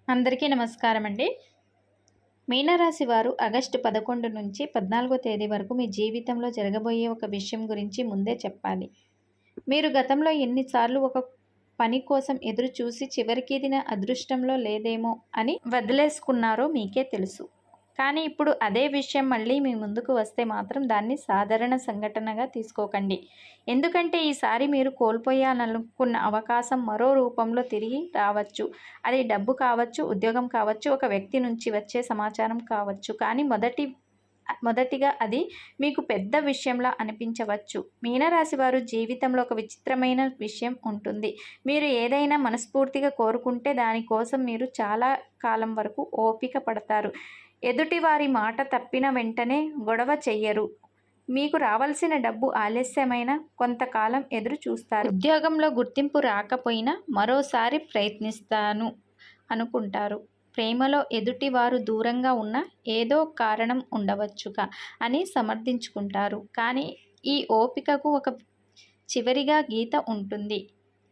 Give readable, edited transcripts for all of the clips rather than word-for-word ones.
అందరికీ నమస్కారం అండి. మీనరాశి వారు ఆగస్టు 11 నుంచి 14 తేదీ వరకు మీ జీవితంలో జరగబోయే ఒక విషయం గురించి ముందే చెప్పాలి. మీరు గతంలో ఎన్నిసార్లు ఒక పని కోసం ఎదురు చూసి చివరికి ఇది నా అదృష్టంలో లేదేమో అని వదిలేసుకున్నారో మీకే తెలుసు. కానీ ఇప్పుడు అదే విషయం మళ్ళీ మీ ముందుకు వస్తే మాత్రం దాన్ని సాధారణ సంఘటనగా తీసుకోకండి. ఎందుకంటే ఈసారి మీరు కోల్పోయాలనుకున్న అవకాశం మరో రూపంలో తిరిగి రావచ్చు. అది డబ్బు కావచ్చు, ఉద్యోగం కావచ్చు, ఒక వ్యక్తి నుంచి వచ్చే సమాచారం కావచ్చు. కానీ మొదటిగా అది మీకు పెద్ద విషయంలా అనిపించవచ్చు. మీనరాశి వారు జీవితంలో ఒక విచిత్రమైన విషయం ఉంటుంది. మీరు ఏదైనా మనస్ఫూర్తిగా కోరుకుంటే దానికోసం మీరు చాలా కాలం వరకు ఓపిక పడతారు. ఎదుటివారి మాట తప్పిన వెంటనే గొడవ చెయ్యరు. మీకు రావాల్సిన డబ్బు ఆలస్యమైన కొంతకాలం ఎదురు చూస్తారు. ఉద్యోగంలో గుర్తింపు రాకపోయినా మరోసారి ప్రయత్నిస్తాను అనుకుంటారు. ప్రేమలో ఎదుటివారు దూరంగా ఉన్న ఏదో కారణం ఉండవచ్చుగా అని సమర్థించుకుంటారు. కానీ ఈ ఓపికకు ఒక చివరిగా గీత ఉంటుంది.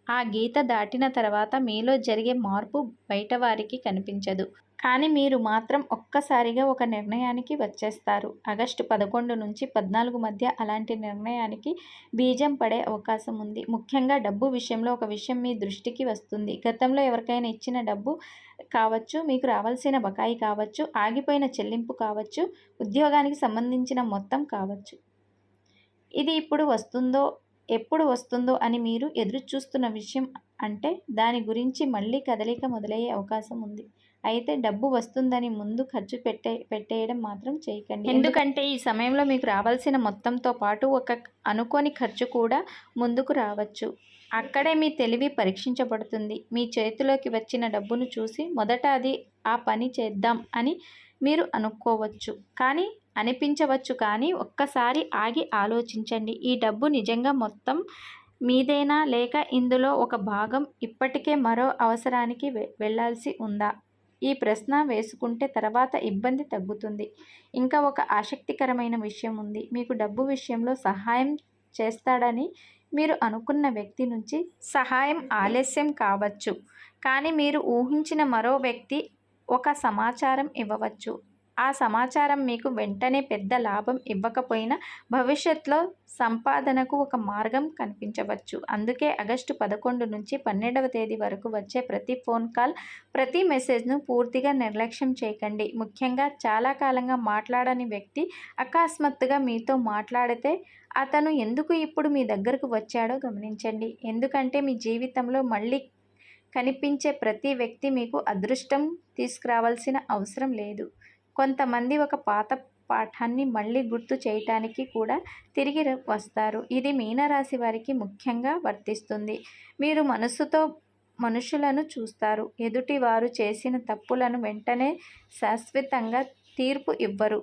ఆ గీత దాటిన తర్వాత మీలో జరిగే మార్పు బయట వారికి కనిపించదు. కానీ మీరు మాత్రం ఒక్కసారిగా ఒక నిర్ణయానికి వచ్చేస్తారు. ఆగస్టు 11 నుంచి 14 మధ్య అలాంటి నిర్ణయానికి బీజం పడే అవకాశం ఉంది. ముఖ్యంగా డబ్బు విషయంలో ఒక విషయం మీ దృష్టికి వస్తుంది. గతంలో ఎవరికైనా ఇచ్చిన డబ్బు కావచ్చు, మీకు రావాల్సిన బకాయి కావచ్చు, ఆగిపోయిన చెల్లింపు కావచ్చు, ఉద్యోగానికి సంబంధించిన మొత్తం కావచ్చు. ఇది ఎప్పుడు వస్తుందో అని మీరు ఎదురు చూస్తున్న విషయం. అంటే దాని గురించి మళ్ళీ కదలిక మొదలయ్యే అవకాశం ఉంది. అయితే డబ్బు వస్తుందని ముందు ఖర్చు పెట్టేయడం మాత్రం చేయకండి. ఎందుకంటే ఈ సమయంలో మీకు రావాల్సిన మొత్తంతో పాటు ఒక అనుకోని ఖర్చు కూడా ముందుకు రావచ్చు. అక్కడే మీ తెలివి పరీక్షించబడుతుంది. మీ చేతిలోకి వచ్చిన డబ్బును చూసి మొదట ఆ పని చేద్దాం అని మీరు అనిపించవచ్చు. కానీ ఒక్కసారి ఆగి ఆలోచించండి. ఈ డబ్బు నిజంగా మొత్తం మీదేనా, లేక ఇందులో ఒక భాగం ఇప్పటికే మరో అవసరానికి వెళ్ళాల్సి ఉందా? ఈ ప్రశ్న వేసుకుంటే తర్వాత ఇబ్బంది తగ్గుతుంది. ఇంకా ఒక ఆసక్తికరమైన విషయం ఉంది. మీకు డబ్బు విషయంలో సహాయం చేస్తాడని మీరు అనుకున్న వ్యక్తి నుంచి సహాయం ఆలస్యం కావచ్చు. కానీ మీరు ఊహించిన మరో వ్యక్తి ఒక సమాచారం ఇవ్వవచ్చు. ఆ సమాచారం మీకు వెంటనే పెద్ద లాభం ఇవ్వకపోయినా భవిష్యత్తులో సంపాదనకు ఒక మార్గం కనిపించవచ్చు. అందుకే ఆగస్టు 11 నుంచి 12వ తేదీ వరకు వచ్చే ప్రతి ఫోన్ కాల్, ప్రతి మెసేజ్ను పూర్తిగా నిర్లక్ష్యం చేయకండి. ముఖ్యంగా చాలా కాలంగా మాట్లాడని వ్యక్తి అకస్మాత్తుగా మీతో మాట్లాడితే అతను ఎందుకు ఇప్పుడు మీ దగ్గరకు వచ్చాడో గమనించండి. ఎందుకంటే మీ జీవితంలో మళ్ళీ కనిపించే ప్రతి వ్యక్తి మీకు అదృష్టం తీసుకురావాల్సిన అవసరం లేదు. కొంతమంది ఒక పాత పాఠాన్ని మళ్ళీ గుర్తు చేయటానికి కూడా తిరిగి వస్తారు. ఇది మీనరాశి వారికి ముఖ్యంగా వర్తిస్తుంది. మీరు మనసుతో మనుషులను చూస్తారు. ఎదుటి వారు చేసిన తప్పులను వెంటనే శాశ్వతంగా తీర్పు ఇవ్వరు.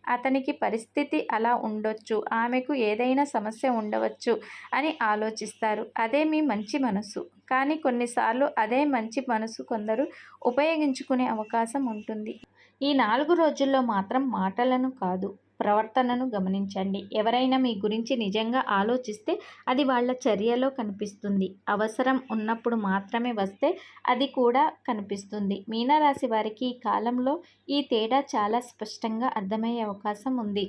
అతనికి పరిస్థితి అలా ఉండొచ్చు, ఆమెకు ఏదైనా సమస్య ఉండవచ్చు అని ఆలోచిస్తారు. అదే మీ మంచి మనసు. కానీ కొన్నిసార్లు అదే మంచి మనసు కొందరు ఉపయోగించుకునే అవకాశం ఉంటుంది. ఈ 4 రోజుల్లో మాత్రం మాటలను కాదు, ప్రవర్తనను గమనించండి. ఎవరైనా మీ గురించి నిజంగా ఆలోచిస్తే అది వాళ్ళ చర్యలో కనిపిస్తుంది. అవసరం ఉన్నప్పుడు మాత్రమే వస్తే అది కూడా కనిపిస్తుంది. మీనరాశి వారికి ఈ కాలంలో ఈ తేడా చాలా స్పష్టంగా అర్థమయ్యే అవకాశం ఉంది.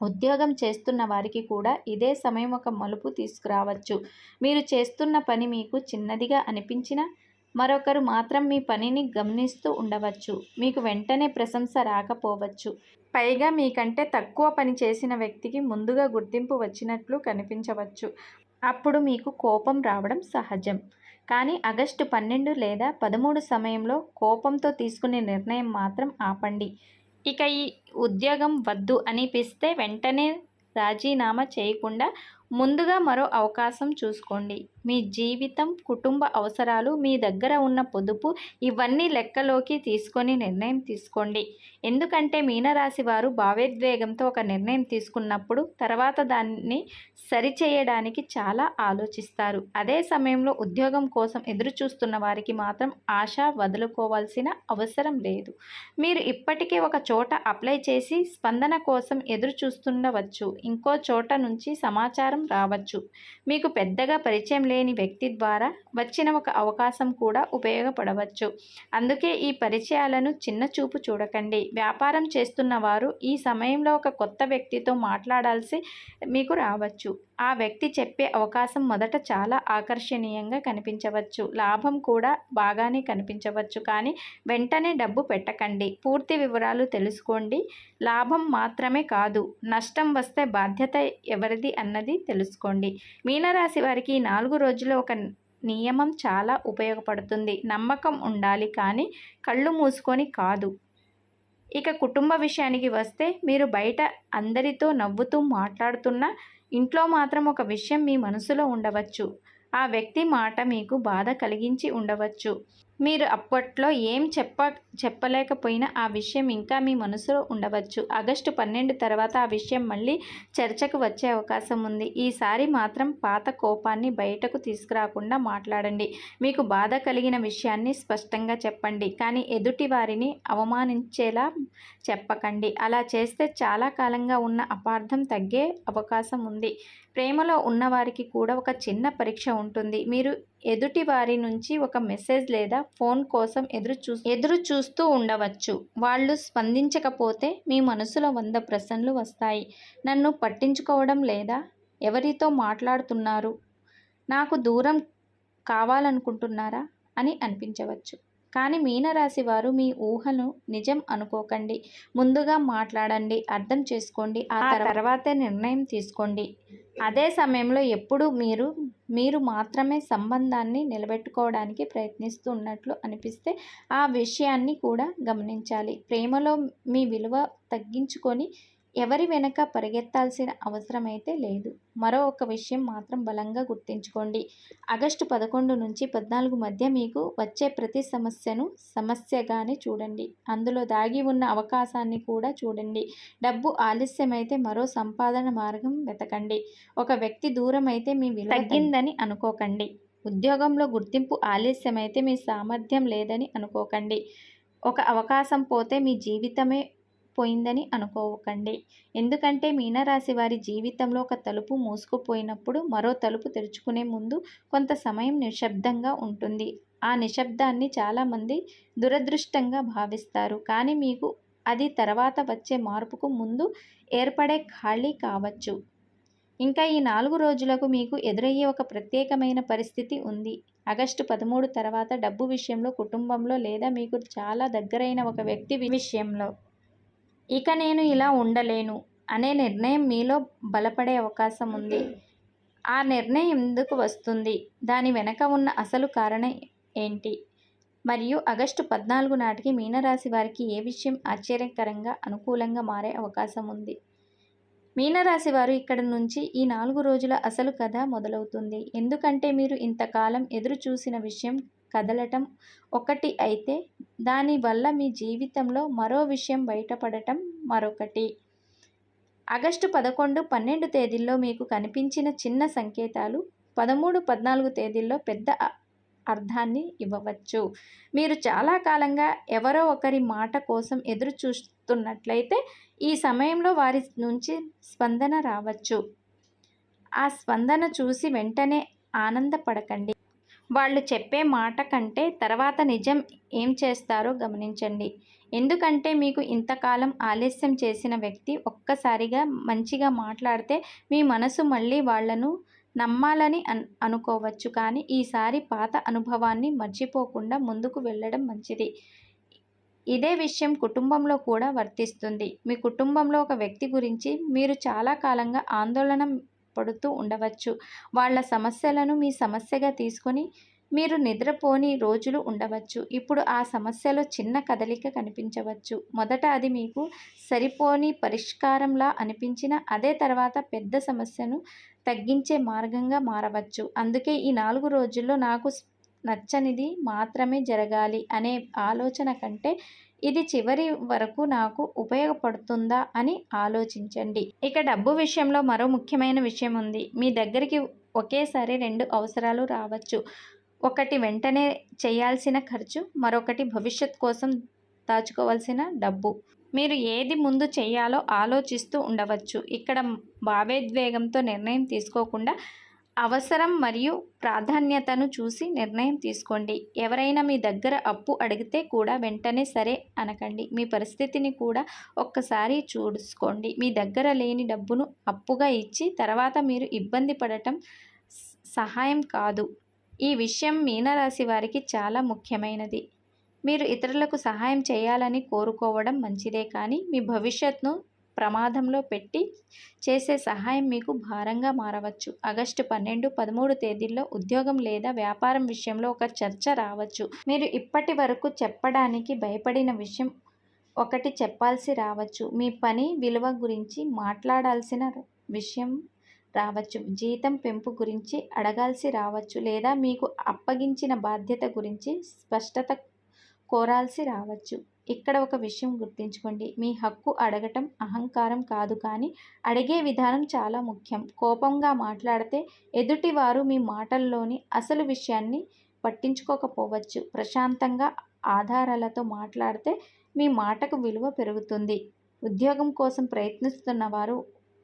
ఉద్యోగం చేస్తున్న వారికి కూడా ఇదే సమయం ఒక మలుపు తీసుకురావచ్చు. మీరు చేస్తున్న పని మీకు చిన్నదిగా అనిపించినా మరొకరు మాత్రం మీ పనిని గమనిస్తూ ఉండవచ్చు. మీకు వెంటనే ప్రశంస రాకపోవచ్చు. పైగా మీకంటే తక్కువ పని చేసిన వ్యక్తికి ముందుగా గుర్తింపు వచ్చినట్లు కనిపించవచ్చు. అప్పుడు మీకు కోపం రావడం సహజం. కానీ ఆగస్టు 12 లేదా 13 సమయంలో కోపంతో తీసుకునే నిర్ణయం మాత్రం ఆపండి. ఇక ఈ ఉద్యోగం వద్దు అనిపిస్తే వెంటనే రాజీనామా చేయకుండా ముందుగా మరో అవకాశం చూసుకోండి. మీ జీవితం, కుటుంబ అవసరాలు, మీ దగ్గర ఉన్న పొదుపు ఇవన్నీ లెక్కలోకి తీసుకొని నిర్ణయం తీసుకోండి. ఎందుకంటే మీనరాశి వారు భావోద్వేగంతో ఒక నిర్ణయం తీసుకున్నప్పుడు తర్వాత దాన్ని సరిచేయడానికి చాలా ఆలోచిస్తారు. అదే సమయంలో ఉద్యోగం కోసం ఎదురు చూస్తున్న వారికి మాత్రం ఆశ వదులుకోవాల్సిన అవసరం లేదు. మీరు ఇప్పటికే ఒక చోట అప్లై చేసి స్పందన కోసం ఎదురు చూస్తుండవచ్చు. ఇంకో చోట నుంచి సమాచారం సమాచారం రావచ్చు. మీకు పెద్దగా పరిచయం లేని వ్యక్తి ద్వారా వచ్చిన ఒక అవకాశం కూడా ఉపయోగపడవచ్చు. అందుకే ఈ పరిచయాలను చిన్న చూపు చూడకండి. వ్యాపారం చేస్తున్న వారు ఈ సమయంలో ఒక కొత్త వ్యక్తితో మాట్లాడాల్సి మీకు రావచ్చు. ఆ వ్యక్తి చెప్పే అవకాశం మొదట చాలా ఆకర్షణీయంగా కనిపించవచ్చు, లాభం కూడా బాగానే కనిపించవచ్చు. కానీ వెంటనే డబ్బు పెట్టకండి. పూర్తి వివరాలు తెలుసుకోండి. లాభం మాత్రమే కాదు, నష్టం వస్తే బాధ్యత ఎవరిది అన్నది తెలుసుకోండి. మీనరాశి వారికి ఈ 4 రోజుల్లో ఒక నియమం చాలా ఉపయోగపడుతుంది. నమ్మకం ఉండాలి, కానీ కళ్ళు మూసుకొని కాదు. ఇక కుటుంబ విషయానికి వస్తే, మీరు బయట అందరితో నవ్వుతూ మాట్లాడుతున్నా ఇంట్లో మాత్రం ఒక విషయం మీ మనసులో ఉండవచ్చు. ఆ వ్యక్తి మాట మీకు బాధ కలిగించి ఉండవచ్చు. మీరు అప్పట్లో ఏం చెప్పలేకపోయినా ఆ విషయం ఇంకా మీ మనసులో ఉండవచ్చు. ఆగస్టు 12 తర్వాత ఆ విషయం మళ్ళీ చర్చకు వచ్చే అవకాశం ఉంది. ఈసారి మాత్రం పాత కోపాన్ని బయటకు తీసుకురాకుండా మాట్లాడండి. మీకు బాధ కలిగిన విషయాన్ని స్పష్టంగా చెప్పండి, కానీ ఎదుటి వారిని అవమానించేలా చెప్పకండి. అలా చేస్తే చాలా కాలంగా ఉన్న అపార్థం తగ్గే అవకాశం ఉంది. ప్రేమలో ఉన్నవారికి కూడా ఒక చిన్న పరీక్ష ఉంటుంది. మీరు ఎదుటి వారి నుంచి ఒక మెసేజ్ లేదా ఫోన్ కోసం ఎదురు చూస్తూ ఉండవచ్చు. వాళ్ళు స్పందించకపోతే మీ మనసులో 100 ప్రశ్నలు వస్తాయి. నన్ను పట్టించుకోవడం లేదా? ఎవరితో మాట్లాడుతున్నారు? నాకు దూరం కావాలనుకుంటున్నారా అని అనిపించవచ్చు. కానీ మీనరాశి వారు మీ ఊహను నిజం అనుకోకండి. ముందుగా మాట్లాడండి, అర్థం చేసుకోండి, ఆ తర్వాతే నిర్ణయం తీసుకోండి. అదే సమయంలో ఎప్పుడు మీరు మాత్రమే సంబంధాన్ని నిలబెట్టుకోవడానికి ప్రయత్నిస్తున్నట్లు అనిపిస్తే ఆ విషయాన్ని కూడా గమనించాలి. ప్రేమలో మీ విలువ తగ్గించుకొని ఎవరి వెనక పరిగెత్తాల్సిన అవసరమైతే లేదు. మరో ఒక విషయం మాత్రం బలంగా గుర్తుంచుకోండి. ఆగస్టు 11 నుంచి 14 మధ్య మీకు వచ్చే ప్రతి సమస్యను సమస్యగానే చూడండి. అందులో దాగి ఉన్న అవకాశాన్ని కూడా చూడండి. డబ్బు ఆలస్యమైతే మరో సంపాదన మార్గం వెతకండి. ఒక వ్యక్తి దూరం అయితే మీ విలువ తగ్గిందని అనుకోకండి. ఉద్యోగంలో గుర్తింపు ఆలస్యమైతే మీ సామర్థ్యం లేదని అనుకోకండి. ఒక అవకాశం పోతే మీ జీవితమే పోయిందని అనుకోకండి. ఎందుకంటే మీనరాశి వారి జీవితంలో ఒక తలుపు మూసుకుపోయినప్పుడు మరో తలుపు తెరుచుకునే ముందు కొంత సమయం నిశ్శబ్దంగా ఉంటుంది. ఆ నిశ్శబ్దాన్ని చాలామంది దురదృష్టంగా భావిస్తారు. కానీ మీకు అది తర్వాత వచ్చే మార్పుకు ముందు ఏర్పడే ఖాళీ కావచ్చు. ఇంకా ఈ 4 రోజులకు మీకు ఎదురయ్యే ఒక ప్రత్యేకమైన పరిస్థితి ఉంది. ఆగస్టు 13 తర్వాత డబ్బు విషయంలో, కుటుంబంలో లేదా మీకు చాలా దగ్గరైన ఒక వ్యక్తి విషయంలో ఇక నేను ఇలా ఉండలేను అనే నిర్ణయం మీలో బలపడే అవకాశం ఉంది. ఆ నిర్ణయం ఎందుకు వస్తుంది? దాని వెనక ఉన్న అసలు కారణం ఏంటి? మరియు ఆగస్టు 14 నాటికి మీనరాశి వారికి ఏ విషయం ఆశ్చర్యకరంగా అనుకూలంగా మారే అవకాశం ఉంది? మీనరాశి వారు ఇక్కడ నుంచి ఈ 4 రోజుల అసలు కథ మొదలవుతుంది. ఎందుకంటే మీరు ఇంతకాలం ఎదురు చూసిన విషయం కదలటం ఒకటి అయితే, దానివల్ల మీ జీవితంలో మరో విషయం బయటపడటం మరొకటి. ఆగస్టు 11, 12 తేదీల్లో మీకు కనిపించిన చిన్న సంకేతాలు 13, 14 తేదీల్లో పెద్ద అర్థాన్ని ఇవ్వవచ్చు. మీరు చాలా కాలంగా ఎవరో ఒకరి మాట కోసం ఎదురు చూస్తున్నట్లయితే ఈ సమయంలో వారి నుంచి స్పందన రావచ్చు. ఆ స్పందన చూసి వెంటనే ఆనందపడకండి. వాళ్ళు చెప్పే మాట కంటే తర్వాత నిజం ఏం చేస్తారో గమనించండి. ఎందుకంటే మీకు ఇంతకాలం ఆలస్యం చేసిన వ్యక్తి ఒక్కసారిగా మంచిగా మాట్లాడితే మీ మనసు మళ్ళీ వాళ్లను నమ్మాలని అనుకోవచ్చు. కానీ ఈసారి పాత అనుభవాన్ని మర్చిపోకుండా ముందుకు వెళ్ళడం మంచిది. ఇదే విషయం కుటుంబంలో కూడా వర్తిస్తుంది. మీ కుటుంబంలో ఒక వ్యక్తి గురించి మీరు చాలా కాలంగా ఆందోళన పడుతూ ఉండవచ్చు. వాళ్ళ సమస్యలను మీ సమస్యగా తీసుకొని మీరు నిద్రపోని రోజులు ఉండవచ్చు. ఇప్పుడు ఆ సమస్యలో చిన్న కదలిక కనిపించవచ్చు. మొదట అది మీకు సరిపోని పరిష్కారంలా అనిపించినా అదే తర్వాత పెద్ద సమస్యను తగ్గించే మార్గంగా మారవచ్చు. అందుకే ఈ 4 రోజుల్లో నాకు నచ్చనిది మాత్రమే జరగాలి అనే ఆలోచన కంటే ఇది చివరి వరకు నాకు ఉపయోగపడుతుందా అని ఆలోచించండి. ఇక డబ్బు విషయంలో మరో ముఖ్యమైన విషయం ఉంది. మీ దగ్గరికి ఒకేసారి 2 అవసరాలు రావచ్చు. ఒకటి వెంటనే చేయాల్సిన ఖర్చు, మరొకటి భవిష్యత్ కోసం దాచుకోవాల్సిన డబ్బు. మీరు ఏది ముందు చేయాలో ఆలోచిస్తూ ఉండవచ్చు. ఇక్కడ భావోద్వేగంతో నిర్ణయం తీసుకోకుండా అవసరం మరియు ప్రాధాన్యతను చూసి నిర్ణయం తీసుకోండి. ఎవరైనా మీ దగ్గర అప్పు అడిగితే కూడా వెంటనే సరే అనకండి. మీ పరిస్థితిని కూడా ఒక్కసారి చూసుకోండి. మీ దగ్గర లేని డబ్బును అప్పుగా ఇచ్చి తర్వాత మీరు ఇబ్బంది పడటం సహాయం కాదు. ఈ విషయం మీనరాశి వారికి చాలా ముఖ్యమైనది. మీరు ఇతరులకు సహాయం చేయాలని కోరుకోవడం మంచిదే, కానీ మీ భవిష్యత్తును ప్రమాదంలో పెట్టి చేసే సహాయం మీకు భారంగా మారవచ్చు. ఆగస్టు 12, 13 తేదీల్లో ఉద్యోగం లేదా వ్యాపారం విషయంలో ఒక చర్చ రావచ్చు. మీరు ఇప్పటి వరకు చెప్పడానికి భయపడిన విషయం ఒకటి చెప్పాల్సి రావచ్చు. మీ పని విలువ గురించి మాట్లాడాల్సిన విషయం రావచ్చు. జీతం పెంపు గురించి అడగాల్సి రావచ్చు, లేదా మీకు అప్పగించిన బాధ్యత గురించి స్పష్టత కోరాల్సి రావచ్చు. ఇక్కడ ఒక విషయం గుర్తుంచుకోండి. మీ హక్కు అడగటం అహంకారం కాదు, కానీ అడిగే విధానం చాలా ముఖ్యం. కోపంగా మాట్లాడితే ఎదుటివారు మీ మాటల్లోని అసలు విషయాన్ని పట్టించుకోకపోవచ్చు. ప్రశాంతంగా ఆధారాలతో మాట్లాడితే మీ మాటకు విలువ పెరుగుతుంది. ఉద్యోగం కోసం ప్రయత్నిస్తున్న వారు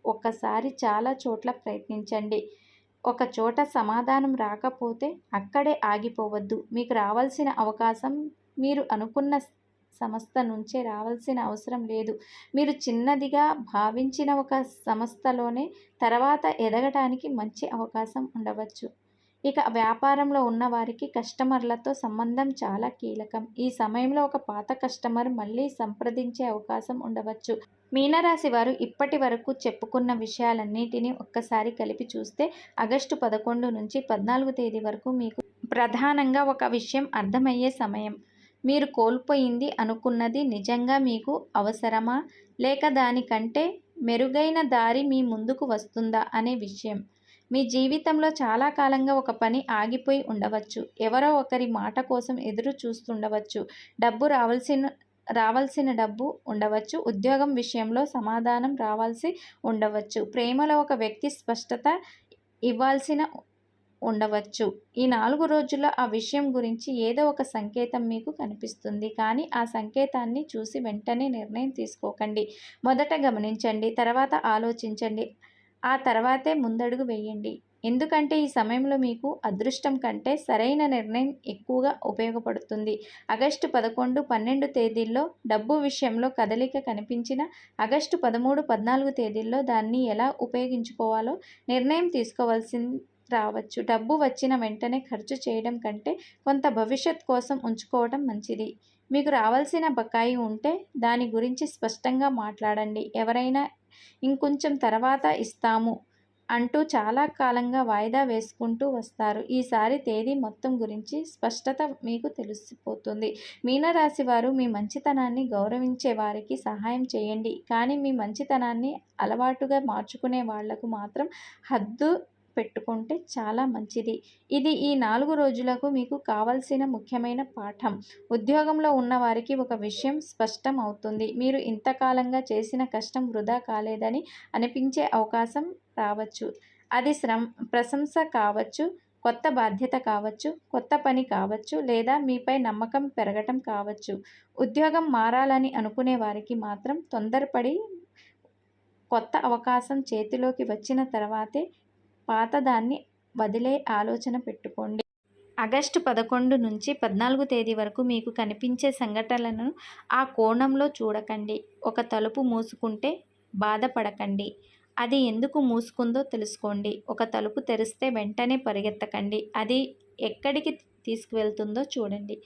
ఒక్కసారి చాలా చోట్ల ప్రయత్నించండి. ఒక చోట సమాధానం రాకపోతే అక్కడే ఆగిపోవద్దు. మీకు రావాల్సిన అవకాశం మీరు అనుకున్న సంస్థ నుంచే రావాల్సిన అవసరం లేదు. మీరు చిన్నదిగా భావించిన ఒక సంస్థలోనే తర్వాత ఎదగటానికి మంచి అవకాశం ఉండవచ్చు. ఇక వ్యాపారంలో ఉన్నవారికి కస్టమర్లతో సంబంధం చాలా కీలకం. ఈ సమయంలో ఒక పాత కస్టమర్ మళ్ళీ సంప్రదించే అవకాశం ఉండవచ్చు. మీనరాశి వారు ఇప్పటి వరకు చెప్పుకున్న విషయాలన్నిటినీ ఒక్కసారి కలిపి చూస్తే ఆగస్టు 11 నుంచి 14 తేదీ వరకు మీకు ప్రధానంగా ఒక విషయం అర్థమయ్యే సమయం. మీరు కోల్పోయింది అనుకున్నది నిజంగా మీకు అవసరమా, లేక దానికంటే మెరుగైన దారి మీ ముందుకు వస్తుందా అనే విషయం. మీ జీవితంలో చాలా కాలంగా ఒక పని ఆగిపోయి ఉండవచ్చు. ఎవరో ఒకరి మాట కోసం ఎదురు చూస్తుండవచ్చు. రావాల్సిన డబ్బు ఉండవచ్చు. ఉద్యోగం విషయంలో సమాధానం రావాల్సి ఉండవచ్చు. ప్రేమలో ఒక వ్యక్తి స్పష్టత ఇవ్వాల్సిన ఉండవచ్చు. ఈ 4 రోజుల్లో ఆ విషయం గురించి ఏదో ఒక సంకేతం మీకు కనిపిస్తుంది, కానీ ఆ సంకేతాన్ని చూసి వెంటనే నిర్ణయం తీసుకోకండి. మొదట గమనించండి, తర్వాత ఆలోచించండి, ఆ తర్వాతే ముందడుగు వేయండి. ఎందుకంటే ఈ సమయంలో మీకు అదృష్టం కంటే సరైన నిర్ణయం ఎక్కువగా ఉపయోగపడుతుంది. ఆగస్టు 11, 12 తేదీల్లో డబ్బు విషయంలో కదలిక కనిపించిన ఆగస్టు 13, 14 తేదీల్లో దాన్ని ఎలా ఉపయోగించుకోవాలో నిర్ణయం తీసుకోవాల్సి రావచ్చు. డబ్బు వచ్చిన వెంటనే ఖర్చు చేయడం కంటే కొంత భవిష్యత్ కోసం ఉంచుకోవడం మంచిది. మీకు రావాల్సిన బకాయి ఉంటే దాని గురించి స్పష్టంగా మాట్లాడండి. ఎవరైనా ఇంకొంచెం తర్వాత ఇస్తాము అంటూ చాలా కాలంగా వాయిదా వేసుకుంటూ వస్తారు. ఈసారి తేదీ మొత్తం గురించి స్పష్టత మీకు తెలిసిపోతుంది. మీనరాశి వారు మీ మంచితనాన్ని గౌరవించే వారికి సహాయం చేయండి, కానీ మీ మంచితనాన్ని అలవాటుగా మార్చుకునే వాళ్లకు మాత్రం హద్దు పెట్టుకుంటే చాలా మంచిది. ఇది ఈ 4 రోజులకు మీకు కావాల్సిన ముఖ్యమైన పాఠం. ఉద్యోగంలో ఉన్నవారికి ఒక విషయం స్పష్టం అవుతుంది. మీరు ఇంతకాలంగా చేసిన కష్టం వృధా కాలేదని అనిపించే అవకాశం రావచ్చు. అది ప్రశంస కావచ్చు, కొత్త బాధ్యత కావచ్చు, కొత్త పని కావచ్చు, లేదా మీపై నమ్మకం పెరగటం కావచ్చు. ఉద్యోగం మారాలని అనుకునే వారికి మాత్రం తొందరపడి కొత్త అవకాశం చేతిలోకి వచ్చిన తర్వాతే పాతదాన్ని వదిలే ఆలోచన పెట్టుకోండి. ఆగస్టు 11 నుంచి 14 తేదీ వరకు మీకు కనిపించే సంఘటనలను ఆ కోణంలో చూడకండి. ఒక తలుపు మూసుకుంటే బాధపడకండి, అది ఎందుకు మూసుకుందో తెలుసుకోండి. ఒక తలుపు తెరిస్తే వెంటనే పరిగెత్తకండి, అది ఎక్కడికి తీసుకువెళ్తుందో చూడండి.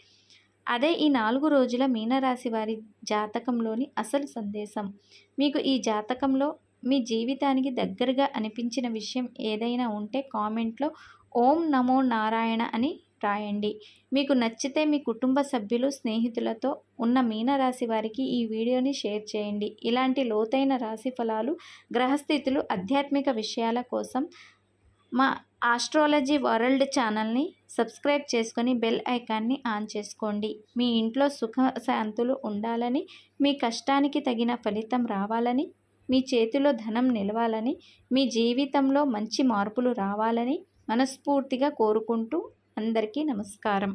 అదే ఈ 4 రోజుల మీనరాశి వారి జాతకంలోని అసలు సందేశం. మీకు ఈ జాతకంలో మీ జీవితానికి దగ్గరగా అనిపించిన విషయం ఏదైనా ఉంటే కామెంట్లో ఓం నమో నారాయణ అని రాయండి. మీకు నచ్చితే మీ కుటుంబ సభ్యులు, స్నేహితులతో ఉన్న మీనరాశి వారికి ఈ వీడియోని షేర్ చేయండి. ఇలాంటి లోతైన రాశి ఫలాలు, గ్రహస్థితులు, ఆధ్యాత్మిక విషయాల కోసం మా ఆస్ట్రాలజీ వరల్డ్ ఛానల్ని సబ్స్క్రైబ్ చేసుకొని బెల్ ఐకాన్ని ఆన్ చేసుకోండి. మీ ఇంట్లో సుఖశాంతులు ఉండాలని, మీ కష్టానికి తగిన ఫలితం రావాలని, మీ చేతిలో ధనం నిలవాలని, మీ జీవితంలో మంచి మార్పులు రావాలని మనస్ఫూర్తిగా కోరుకుంటూ అందరికీ నమస్కారం.